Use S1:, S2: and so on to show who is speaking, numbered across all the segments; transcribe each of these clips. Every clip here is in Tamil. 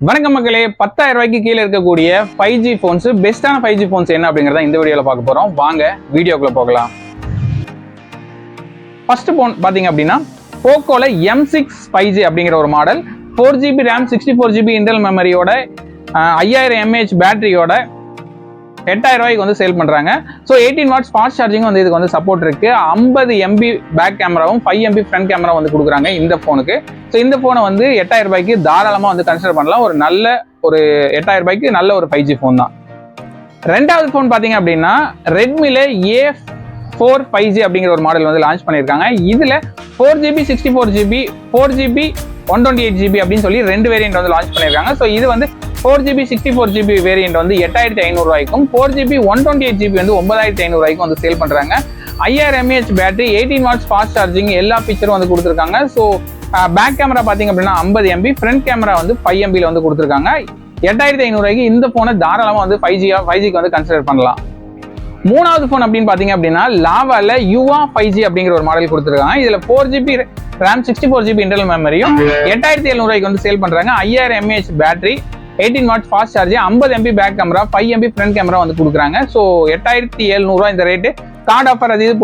S1: வணக்கம் மக்களே, 10,000 ரூபாய்க்கு கீழே இருக்கக்கூடிய 5G phones, பெஸ்டான 5G phones என்ன அப்படிங்கறத இந்த வீடியோல பார்க்க போறோம். வாங்க வீடியோக்குள்ள போகலாம். ஃபர்ஸ்ட் போன் பாத்தீங்க அப்படின்னா போக்கோல M6 5G அப்படிங்கிற ஒரு model, 4GB RAM 64GB internal மெமரியோட 5000 mAh பேட்டரியோட 8000 ரூபாய்க்கு வந்து சேல் பண்றாங்க. ஸோ 18 வாட்ஸ் ஃபாஸ்ட் சார்ஜிங் வந்து இதுக்கு வந்து சப்போர்ட் இருக்கு. 50 MB பேக் கேமராவும் 5 MB ஃப்ரண்ட் கேமரா வந்து கொடுக்குறாங்க இந்த போனுக்கு. ஸோ இந்த போனை வந்து 8000 ரூபாய்க்கு தாராளமாக வந்து கன்சிடர் பண்ணலாம். ஒரு 8000 ரூபாய்க்கு நல்ல ஒரு 5G ஃபோன் தான். ரெண்டாவது ஃபோன் பார்த்தீங்க அப்படின்னா ரெட்மில A4 5G அப்படிங்கிற ஒரு மாடல் வந்து லான்ச் பண்ணியிருக்காங்க. இதுல 4GB 64GB 4GB 128GB அப்படின்னு சொல்லி ரெண்டு வேரியன்ட் வந்து லான்ச் பண்ணியிருக்காங்க. ஸோ இது வந்து 4GB 64GB வேரியன்ட் வந்து 8500 ரூபாய்க்கும் 4GB 128GB வந்து 9500 ரூபாய்க்கும் வந்து சேல் பண்றாங்க. 5000 mAh battery, 18 watts fast charging, எல்லா ஃபீச்சரும் வந்து கொடுத்துருக்காங்க. ஸோ பேக் கேமரா பாத்தீங்க அப்படின்னா 50 MB, ஃப்ரண்ட் கேமரா வந்து 5 MB வந்து கொடுத்துருக்காங்க. 8500 ரூபாய்க்கு இந்த போனை தாராளமா வந்து 5Gக்கு வந்து கன்சிடர் பண்ணலாம். மூணாவது போன் அப்படின்னு பாத்தீங்க அப்படின்னா லாவால யுவா 5G அப்படிங்கிற ஒரு மாடல் கொடுத்துருக்காங்க. இதுல 4GB RAM 64GB இன்டர்னல் மெமரியும் 8700 ரூபாய்க்கு வந்து சேல் பண்றாங்க. 5000 mAh battery, 18 watts fast charge, 50 MB back camera, 5 MB front camera வந்து கொடுக்குறாங்க. ஸோ 8700 ரூபாய் இந்த ரேட்டு. கார்டு ஆஃபர் அது இது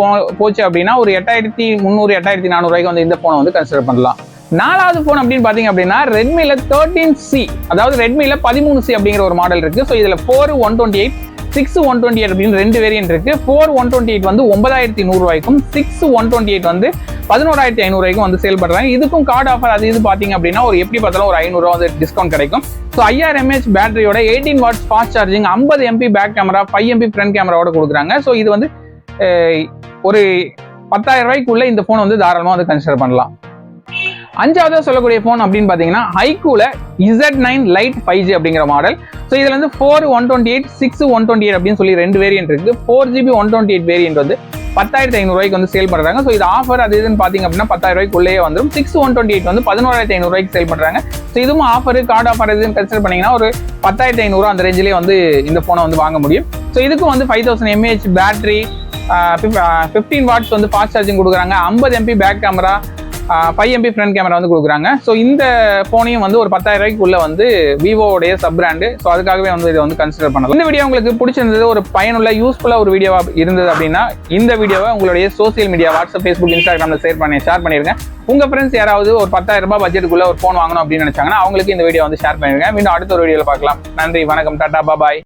S1: போச்சு அப்படின்னா ஒரு 8300 8400 ரூபாய்க்கு வந்து இந்த போனை வந்து கன்சிடர் பண்ணலாம். நாலாவது போன் அப்படின்னு பாத்தீங்க அப்படின்னா ரெட்மில 13C, அதாவது ரெட்மில 13C அப்படிங்கிற ஒரு மாடல் இருக்கு. ஸோ இதுல 4 128 6 128 அப்படின்னு ரெண்டு வேரியன்ட் இருக்கு. 4 128 வந்து 9100 ரூபாய்க்கும் 6 128 வந்து 11500 ரூபாய்க்கும் வந்து சேல் பண்றாங்க. இதுக்கும் கார்டு ஆஃபர் அது இது பாத்தீங்க அப்படின்னா ஒரு எப்படி பார்த்தாலும் ஒரு 500 ரூபாய் வந்து டிஸ்கவுண்ட் கிடைக்கும். ஸோ 5000 mAh பேட்டரியோட 18 watts fast charging, 50 MB back camera, 5 MB front கேமராவோட கொடுக்குறாங்க. ஸோ இது வந்து ஒரு 10000 ரூபாய்க்குள்ள இந்த போன் வந்து தாராளமாக வந்து கன்சிடர் பண்ணலாம். அஞ்சாவதா சொல்லக்கூடிய போன் அப்படின்னு பாத்தீங்கன்னா ஹைக்கூல Z9 Lite 5G அப்படிங்கிற மாடல். ஸோ இதுல வந்து 4 128 6 128 அப்படின்னு சொல்லி ரெண்டு வேரியன்ட் இருக்கு. 4GB 128 வேரியன்ட் வந்து 10500 ரூபாய்க்கு வந்து சேல் பண்றாங்க. ஸோ இது ஆஃபர் அது இதுன்னு பாத்தீங்க அப்படின்னா 10000 ரூபாய்க்குள்ளேயே வந்துடும். 6 128 வந்து 11500 ரூபாய்க்கு சேல் பண்றாங்க. ஸோ இதுவும் ஆஃபர், கார்டு ஆஃபர் இதுன்னு கன்சிடர் பண்ணீங்கன்னா ஒரு 10500 அந்த ரேஞ்சிலேயே வந்து இந்த போனை வந்து வாங்க முடியும். ஸோ இதுக்கும் வந்து 5000 mAh பேட்டரி, 15 வாட்ஸ் வந்து ஃபாஸ்ட் சார்ஜிங் கொடுக்குறாங்க, 50 MB back camera, 5 MB front camera வந்து கொடுக்குறாங்க. ஸோ இந்த போனையும் வந்து ஒரு 10000 ரூபாய்க்குள்ள வந்து விவோடைய சப் பிராண்டு. ஸோ அதுக்காகவே வந்து இதை வந்து கன்சிடர் பண்ணலாம். இந்த வீடியோ உங்களுக்கு பிடிச்சிருந்தது, ஒரு பயனுள்ள யூஸ்ஃபுல்லா ஒரு வீடியோவா இருந்தது அப்படின்னா இந்த வீடியோவை உங்களுடைய சோசியல் மீடியா வாட்ஸ்அப், ஃபேஸ்புக், இன்ஸ்டாகிராம்ல ஷேர் பண்ணிருங்க. உங்க ஃப்ரெண்ட்ஸ் யாராவது ஒரு 10000 ரூபாய் பட்ஜெட்டுக்குள்ள ஒரு போன் வாங்கணும் அப்படின்னு நினைச்சாங்கன்னா அவங்களுக்கு இந்த வீடியோ வந்து ஷேர் பண்ணிருங்க. மீண்டும் அடுத்த ஒரு வீடியோல பார்க்கலாம். நன்றி, வணக்கம், டாடா, பாய்.